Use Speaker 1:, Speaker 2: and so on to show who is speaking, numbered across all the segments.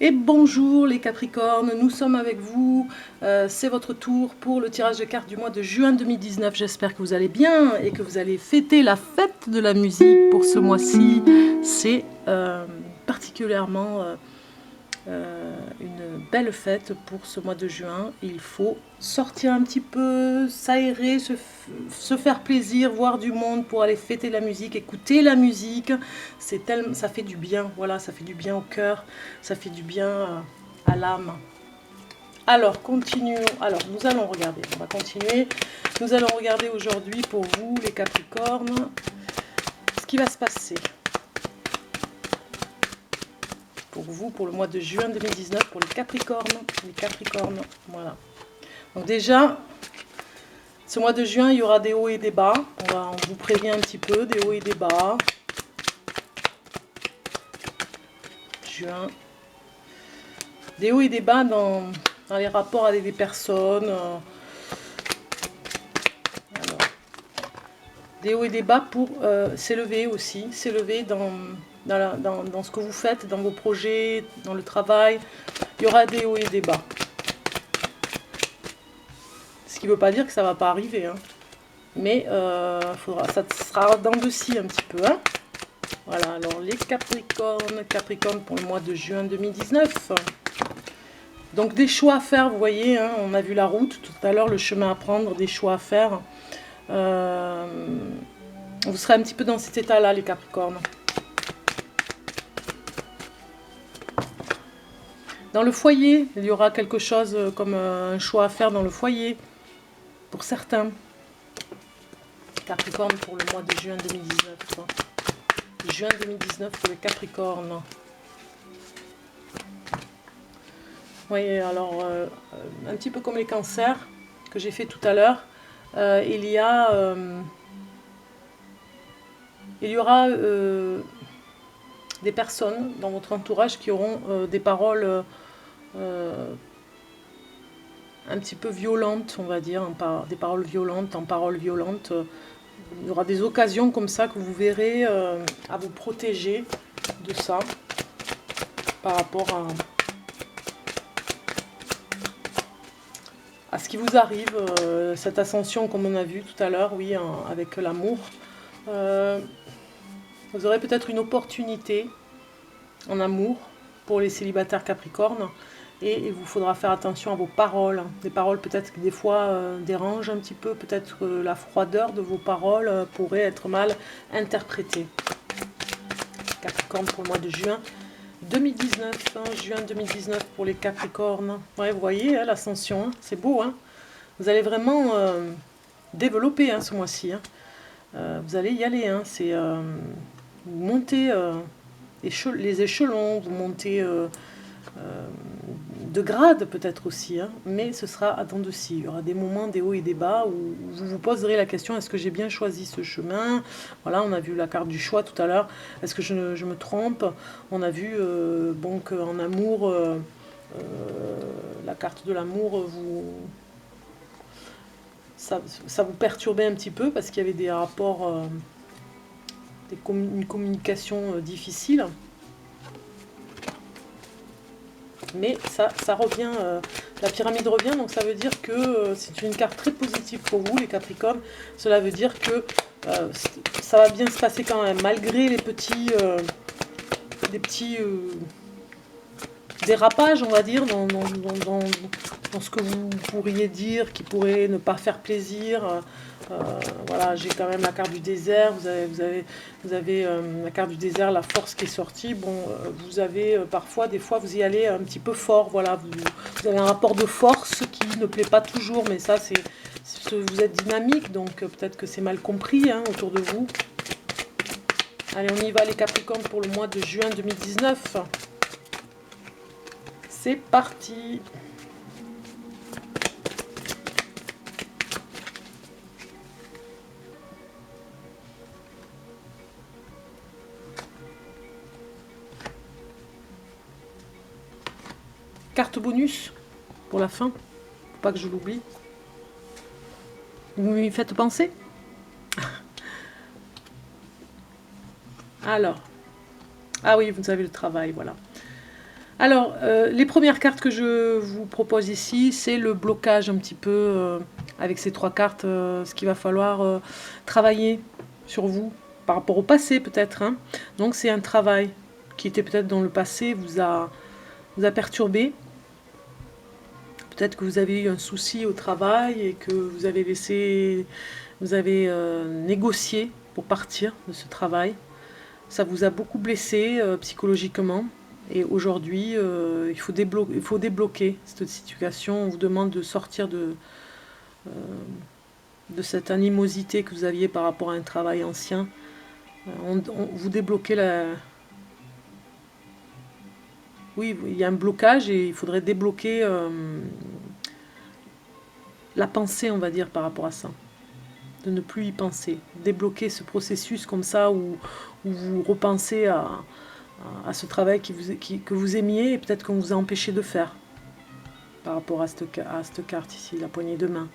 Speaker 1: Et bonjour les Capricornes, nous sommes avec vous, c'est votre tour pour le tirage de cartes du mois de juin 2019. J'espère que vous allez bien et que vous allez fêter la fête de la musique pour ce mois-ci. C'est particulièrement une belle fête pour ce mois de juin. Il faut sortir un petit peu, s'aérer, se faire plaisir, voir du monde pour aller fêter la musique, écouter la musique. Ça fait du bien, voilà, ça fait du bien au cœur, ça fait du bien à l'âme. Alors, continuons. Alors, nous allons regarder, on va continuer. Nous allons regarder aujourd'hui pour vous, les Capricornes, ce qui va se passer. Pour vous, pour le mois de juin 2019, pour les Capricornes. Voilà. Donc déjà, ce mois de juin, il y aura des hauts et des bas. On vous prévient un petit peu, des hauts et des bas. Juin. Des hauts et des bas dans les rapports avec des personnes. Alors, des hauts et des bas pour s'élever aussi. S'élever dans ce que vous faites, dans vos projets, dans le travail. Il y aura des hauts et des bas. Ce qui ne veut pas dire que ça ne va pas arriver. Hein. Mais ça sera dans de scie un petit peu. Hein. Voilà, alors les Capricornes pour le mois de juin 2019. Donc des choix à faire, vous voyez, hein, on a vu la route tout à l'heure, le chemin à prendre, des choix à faire. Vous serez un petit peu dans cet état-là, les Capricornes. Dans le foyer, il y aura quelque chose comme un choix à faire dans le foyer, pour certains. Capricorne pour le mois de juin 2019. Juin 2019 pour les Capricornes. Oui, alors, un petit peu comme les cancers que j'ai fait tout à l'heure, il y aura des personnes dans votre entourage qui auront des paroles un petit peu violentes, on va dire, des paroles violentes, en paroles violentes. Il y aura des occasions comme ça que vous verrez à vous protéger de ça par rapport à ce qui vous arrive, cette ascension comme on a vu tout à l'heure, oui, avec l'amour. Vous aurez peut-être une opportunité en amour pour les célibataires Capricornes et il vous faudra faire attention à vos paroles. Des paroles peut-être qui des fois dérangent un petit peu, peut-être la froideur de vos paroles pourrait être mal interprétée. Capricorne pour le mois de juin 2019, hein, juin 2019 pour les Capricornes. Ouais, vous voyez hein, l'ascension, hein, c'est beau. Hein, vous allez vraiment développer hein, ce mois-ci. Hein. Vous allez y aller. Hein, c'est vous montez les échelons, vous montez de grade peut-être aussi, hein, mais ce sera à dents de scie. Il y aura des moments, des hauts et des bas, où vous vous poserez la question, est-ce que j'ai bien choisi ce chemin? Voilà, on a vu la carte du choix tout à l'heure, est-ce que je me trompe? On a vu bon, qu'en amour, la carte de l'amour, ça vous perturbait un petit peu, parce qu'il y avait des rapports, une communication difficile. Mais ça revient, la pyramide revient, donc ça veut dire que c'est une carte très positive pour vous, les Capricornes. Cela veut dire que ça va bien se passer quand même, malgré les petits dérapages, on va dire, dans ce que vous pourriez dire, qui pourrait ne pas faire plaisir. Voilà, j'ai quand même la carte du désert, vous avez la carte du désert, la force qui est sortie. Bon, vous avez parfois, des fois, vous y allez un petit peu fort. Voilà, vous avez un rapport de force qui ne plaît pas toujours, mais ça, vous êtes dynamique, donc peut-être que c'est mal compris hein, autour de vous. Allez, on y va, les Capricornes, pour le mois de juin 2019. C'est parti! Carte bonus pour la fin, faut pas que je l'oublie. Vous m'y faites penser? Alors, ah oui, vous avez le travail, voilà. Alors, les premières cartes que je vous propose ici, c'est le blocage un petit peu avec ces 3 cartes, ce qu'il va falloir travailler sur vous par rapport au passé peut-être, hein. Donc c'est un travail qui était peut-être dans le passé, vous a perturbé. Peut-être que vous avez eu un souci au travail et que vous avez négocié pour partir de ce travail. Ça vous a beaucoup blessé psychologiquement. Et aujourd'hui, il faut débloquer cette situation. On vous demande de sortir de cette animosité que vous aviez par rapport à un travail ancien. Vous débloquez la... Oui, il y a un blocage et il faudrait débloquer la pensée, on va dire, par rapport à ça. De ne plus y penser. Débloquer ce processus comme ça où vous repensez à ce travail que vous aimiez et peut-être qu'on vous a empêché de faire par rapport à cette carte ici, la poignée de main.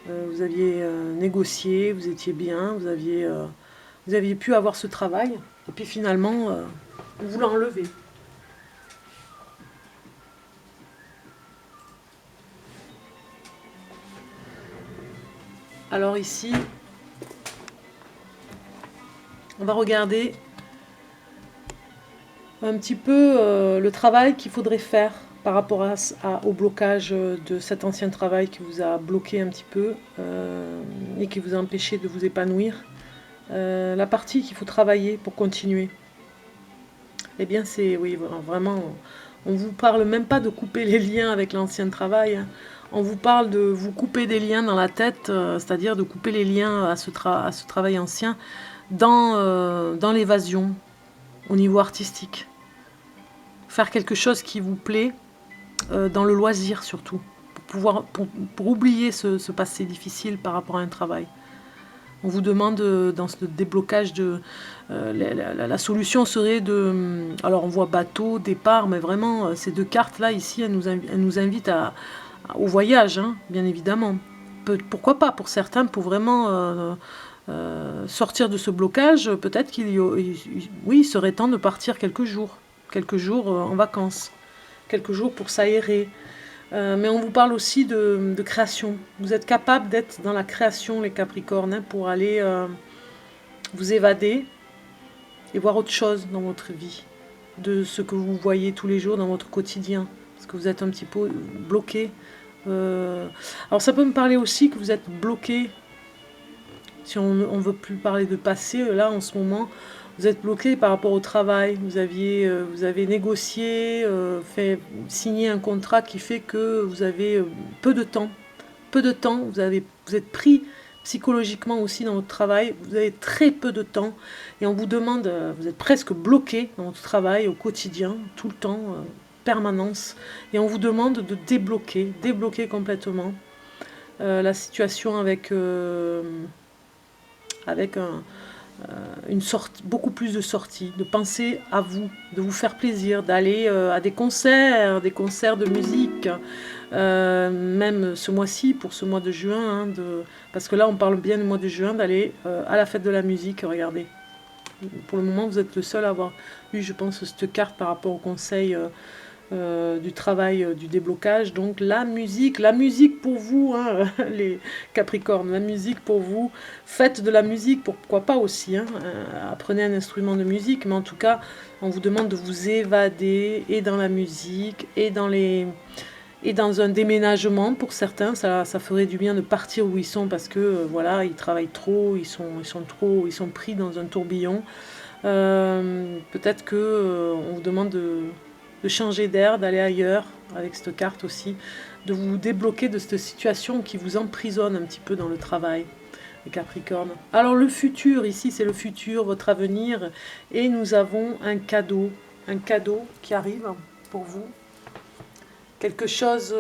Speaker 1: Vous aviez négocié, vous étiez bien, vous aviez pu avoir ce travail et puis finalement, on vous l'a enlevé. Alors ici, on va regarder un petit peu le travail qu'il faudrait faire par rapport au blocage de cet ancien travail qui vous a bloqué un petit peu et qui vous a empêché de vous épanouir. La partie qu'il faut travailler pour continuer. Eh bien c'est, oui, vraiment, on ne vous parle même pas de couper les liens avec l'ancien travail, hein. On vous parle de vous couper des liens dans la tête, c'est-à-dire de couper les liens à ce travail ancien dans l'évasion, au niveau artistique. Faire quelque chose qui vous plaît, dans le loisir surtout, pour oublier ce passé difficile par rapport à un travail. On vous demande dans ce déblocage la solution serait de... Alors on voit bateau, départ, mais vraiment ces 2 cartes là ici, elles nous invitent au voyage, hein, bien évidemment. Pourquoi pas pour certains, pour vraiment sortir de ce blocage, peut-être il serait temps de partir quelques jours en vacances, quelques jours pour s'aérer. Mais on vous parle aussi de création. Vous êtes capable d'être dans la création, les Capricornes, hein, pour aller vous évader et voir autre chose dans votre vie, de ce que vous voyez tous les jours dans votre quotidien, parce que vous êtes un petit peu bloqué. Alors ça peut me parler aussi que vous êtes bloqué, si on ne veut plus parler de passé, là en ce moment, vous êtes bloqué par rapport au travail. Vous avez négocié, signé un contrat qui fait que vous avez peu de temps. Vous êtes pris psychologiquement aussi dans votre travail. Vous avez très peu de temps et on vous demande, vous êtes presque bloqué dans votre travail au quotidien, tout le temps, permanence. Et on vous demande de débloquer complètement la situation avec beaucoup plus de sorties, de penser à vous, de vous faire plaisir, d'aller à des concerts de musique, même ce mois-ci, pour ce mois de juin, hein, parce que là on parle bien du mois de juin, d'aller à la fête de la musique. Regardez, pour le moment vous êtes le seul à avoir eu, je pense, cette carte par rapport au conseil du travail, du déblocage. Donc la musique pour vous, hein, les Capricornes, la musique pour vous. Faites de la musique, pourquoi pas aussi, hein, apprenez un instrument de musique, mais en tout cas on vous demande de vous évader et dans la musique et dans un déménagement. Pour certains ça ferait du bien de partir où ils sont, parce que voilà, ils travaillent trop, ils sont pris dans un tourbillon. Peut-être que on vous demande de changer d'air, d'aller ailleurs, avec cette carte aussi, de vous débloquer de cette situation qui vous emprisonne un petit peu dans le travail, les Capricornes. Alors le futur, ici c'est le futur, votre avenir, et nous avons un cadeau qui arrive pour vous, quelque chose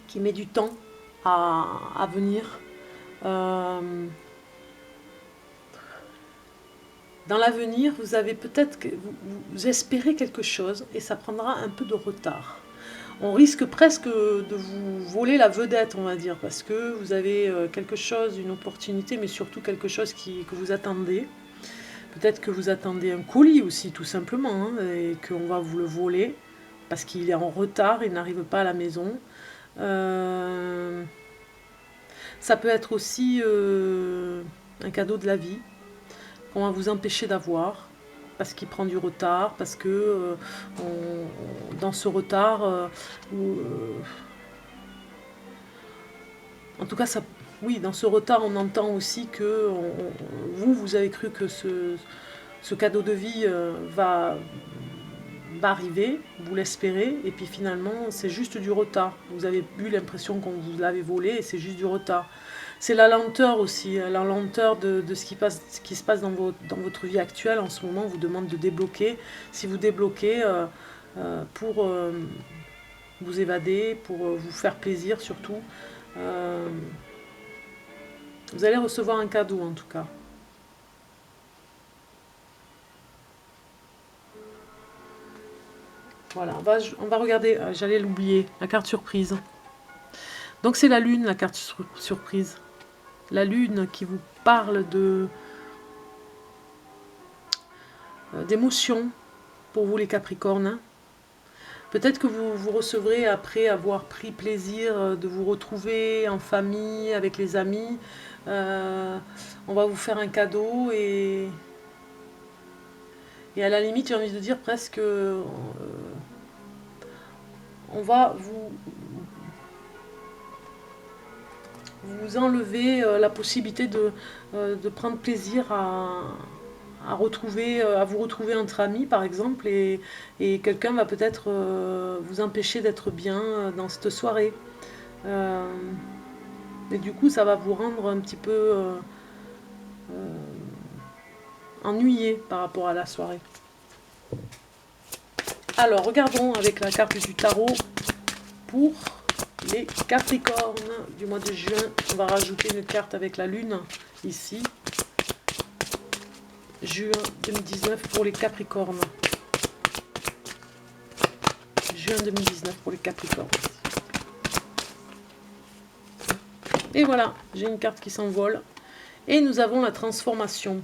Speaker 1: qui met du temps à venir. Dans l'avenir, vous avez peut-être que vous espérez quelque chose et ça prendra un peu de retard. On risque presque de vous voler la vedette, on va dire, parce que vous avez quelque chose, une opportunité, mais surtout quelque chose que vous attendez. Peut-être que vous attendez un colis aussi, tout simplement, hein, et qu'on va vous le voler parce qu'il est en retard, il n'arrive pas à la maison. Ça peut être aussi un cadeau de la vie qu'on va vous empêcher d'avoir parce qu'il prend du retard, parce que dans ce retard, en tout cas, ça, oui, dans ce retard, on entend aussi que vous avez cru que ce cadeau de vie va arriver, vous l'espérez, et puis finalement, c'est juste du retard. Vous avez eu l'impression qu'on vous l'avait volé, et c'est juste du retard. C'est la lenteur aussi, la lenteur de ce qui se passe dans votre vie actuelle. En ce moment, on vous demande de débloquer. Si vous débloquez pour vous évader, pour vous faire plaisir surtout, vous allez recevoir un cadeau en tout cas. Voilà, on va regarder, j'allais l'oublier, la carte surprise. Donc c'est la lune, la carte surprise. La lune qui vous parle d'émotions pour vous les Capricornes. Peut-être que vous recevrez après avoir pris plaisir de vous retrouver en famille, avec les amis. On va vous faire un cadeau et à la limite, j'ai envie de dire presque, on va vous enlever la possibilité de prendre plaisir à vous retrouver entre amis par exemple, et quelqu'un va peut-être vous empêcher d'être bien dans cette soirée. Et du coup, ça va vous rendre un petit peu ennuyé par rapport à la soirée. Alors, regardons avec la carte du tarot pour les Capricornes du mois de juin. On va rajouter une carte avec la lune ici. Juin 2019 pour les Capricornes. Juin 2019 pour les Capricornes. Et voilà, j'ai une carte qui s'envole. Et nous avons la transformation.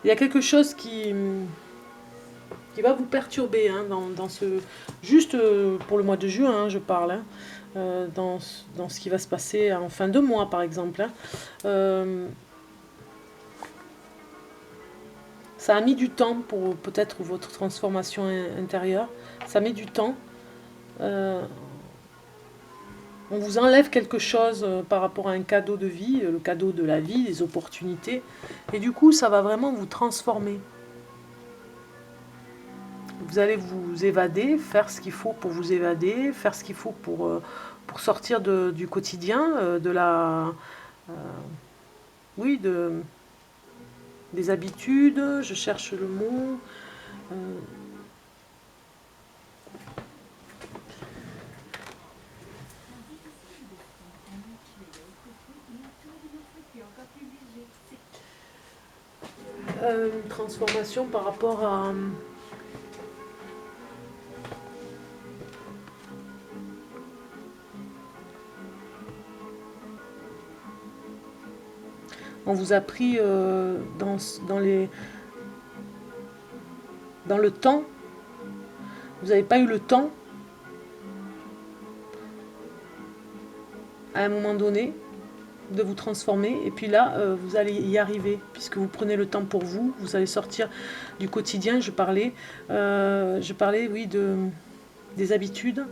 Speaker 1: Il y a quelque chose qui va vous perturber hein, dans ce... Juste pour le mois de juin, hein, je parle. Hein, dans ce qui va se passer en fin de mois, par exemple. Hein. Ça a mis du temps pour peut-être votre transformation intérieure. Ça met du temps. On vous enlève quelque chose par rapport à un cadeau de vie, le cadeau de la vie, des opportunités. Et du coup, ça va vraiment vous transformer. Vous allez vous évader, faire ce qu'il faut pour vous évader, faire ce qu'il faut pour sortir du quotidien, des habitudes, je cherche le mot. Une transformation par rapport à... On vous a pris dans le temps. Vous n'avez pas eu le temps, à un moment donné, de vous transformer. Et puis là, vous allez y arriver, puisque vous prenez le temps pour vous. Vous allez sortir du quotidien. Je parlais oui, des habitudes.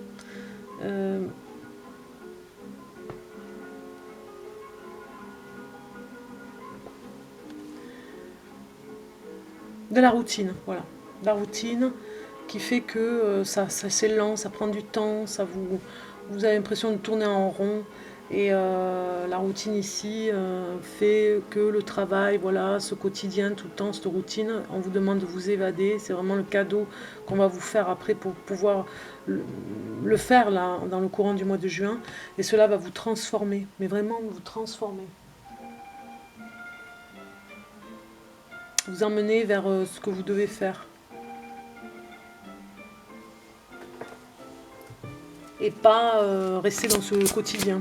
Speaker 1: De la routine, voilà. La routine qui fait que ça c'est lent, ça prend du temps, vous avez l'impression de tourner en rond. Et la routine ici fait que le travail, voilà, ce quotidien, tout le temps, cette routine, on vous demande de vous évader. C'est vraiment le cadeau qu'on va vous faire après pour pouvoir le faire là, dans le courant du mois de juin. Et cela va vous transformer, mais vraiment vous transformer. Vous emmener vers ce que vous devez faire. Et pas rester dans ce quotidien,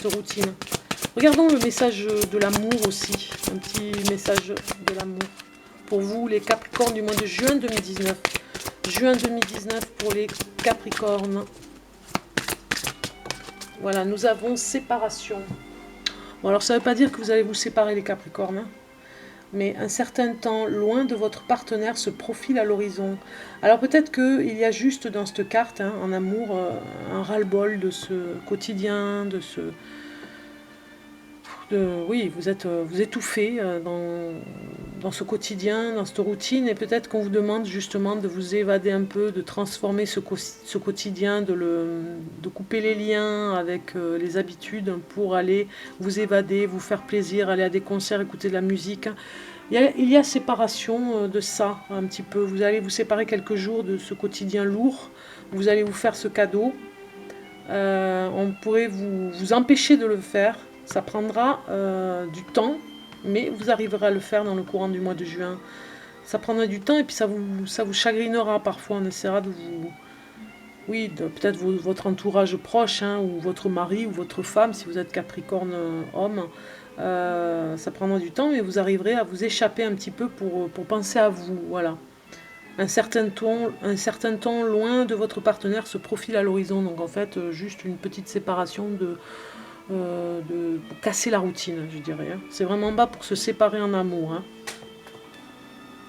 Speaker 1: cette routine. Regardons le message de l'amour aussi. Un petit message de l'amour. Pour vous, les Capricornes du mois de juin 2019. Juin 2019 pour les Capricornes. Voilà, nous avons séparation. Bon, alors ça ne veut pas dire que vous allez vous séparer les Capricornes. Hein, mais un certain temps loin de votre partenaire se profile à l'horizon. Alors peut-être qu'il y a juste dans cette carte, hein, en amour, un ras-le-bol de ce quotidien, de ce... oui, vous étouffez dans ce quotidien, dans cette routine, et peut-être qu'on vous demande justement de vous évader un peu, de transformer ce quotidien, de couper les liens avec les habitudes pour aller vous évader, vous faire plaisir, aller à des concerts, écouter de la musique. Il y a séparation de ça un petit peu. Vous allez vous séparer quelques jours de ce quotidien lourd, vous allez vous faire ce cadeau. On pourrait vous empêcher de le faire. Ça prendra du temps, mais vous arriverez à le faire dans le courant du mois de juin. Ça prendra du temps et puis ça vous chagrinera parfois. On essaiera de vous... Oui, peut-être votre entourage proche, hein, ou votre mari ou votre femme, si vous êtes Capricorne homme. Ça prendra du temps, mais vous arriverez à vous échapper un petit peu pour penser à vous. Voilà. Un certain temps loin de votre partenaire se profile à l'horizon. Donc en fait, juste une petite séparation pour casser la routine, je dirais. Hein. C'est vraiment bas pour se séparer en amour. Hein.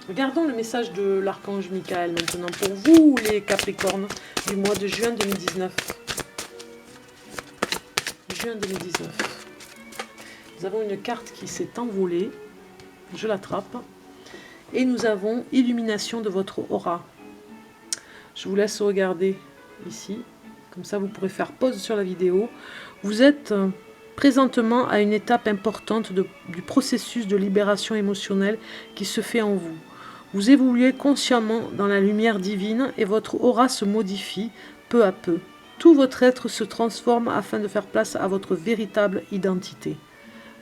Speaker 1: Regardons le message de l'archange Michael maintenant pour vous, les Capricornes, du mois de juin 2019. Juin 2019. Nous avons une carte qui s'est envolée. Je l'attrape. Et nous avons illumination de votre aura. Je vous laisse regarder ici. Comme ça, vous pourrez faire pause sur la vidéo. Vous êtes présentement à une étape importante du processus de libération émotionnelle qui se fait en vous. Vous évoluez consciemment dans la lumière divine et votre aura se modifie peu à peu. Tout votre être se transforme afin de faire place à votre véritable identité.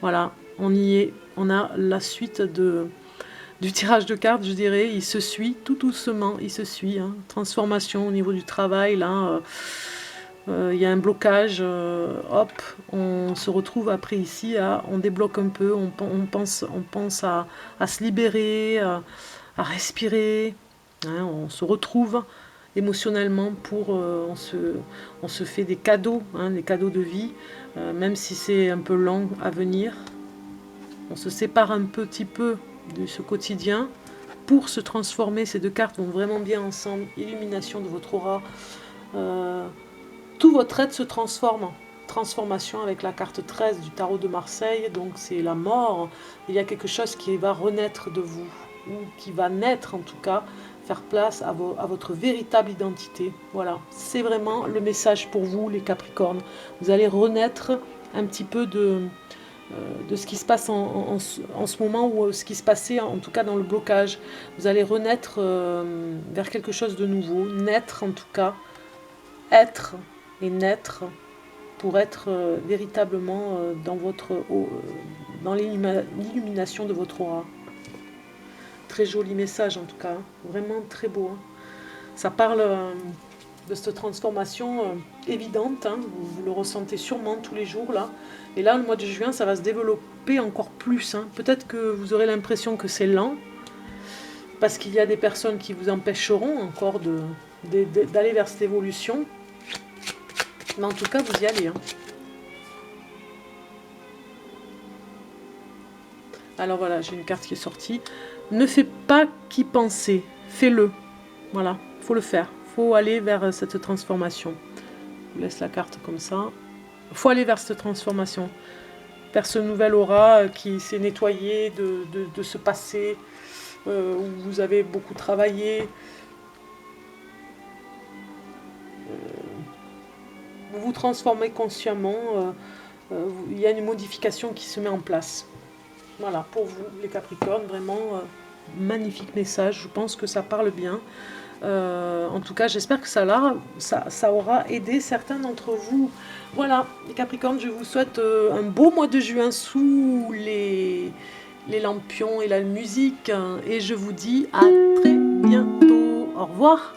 Speaker 1: Voilà, on y est. On a la suite du tirage de cartes, je dirais. Il se suit tout doucement, il se suit. Hein. Transformation au niveau du travail, là... il y a un blocage, hop, on se retrouve après ici, on débloque un peu, on pense à se libérer, à respirer, hein, on se retrouve émotionnellement on se fait des cadeaux, hein, des cadeaux de vie, même si c'est un peu long à venir, on se sépare un petit peu de ce quotidien pour se transformer. Ces deux cartes vont vraiment bien ensemble, illumination de votre aura, tout votre être se transforme. Transformation avec la carte 13 du tarot de Marseille, donc c'est la mort. Il y a quelque chose qui va renaître de vous, ou qui va naître en tout cas, faire place à votre véritable identité. Voilà, c'est vraiment le message pour vous, les Capricornes. Vous allez renaître un petit peu de ce qui se passe en ce moment, ou ce qui se passait en tout cas dans le blocage. Vous allez renaître vers quelque chose de nouveau, naître en tout cas, être et naître pour être véritablement dans l'illumination de votre aura. Très joli message en tout cas, vraiment très beau. Hein. Ça parle de cette transformation évidente, hein. Vous le ressentez sûrement tous les jours là. Et là, le mois de juin, ça va se développer encore plus. Hein. Peut-être que vous aurez l'impression que c'est lent, parce qu'il y a des personnes qui vous empêcheront encore d'aller vers cette évolution. Mais en tout cas, vous y allez. Hein. Alors voilà, j'ai une carte qui est sortie. Ne fais pas qu'y penser, fais-le. Voilà, il faut le faire. Il faut aller vers cette transformation. Je vous laisse la carte comme ça. Il faut aller vers cette transformation. Vers ce nouvel aura qui s'est nettoyé de ce passé où vous avez beaucoup travaillé. Vous vous transformez consciemment, il y a une modification qui se met en place. Voilà, pour vous, les Capricornes, vraiment magnifique message, je pense que ça parle bien. En tout cas, j'espère que ça aura aidé certains d'entre vous. Voilà, les Capricornes, je vous souhaite un beau mois de juin sous les lampions et la musique. Et je vous dis à très bientôt. Au revoir.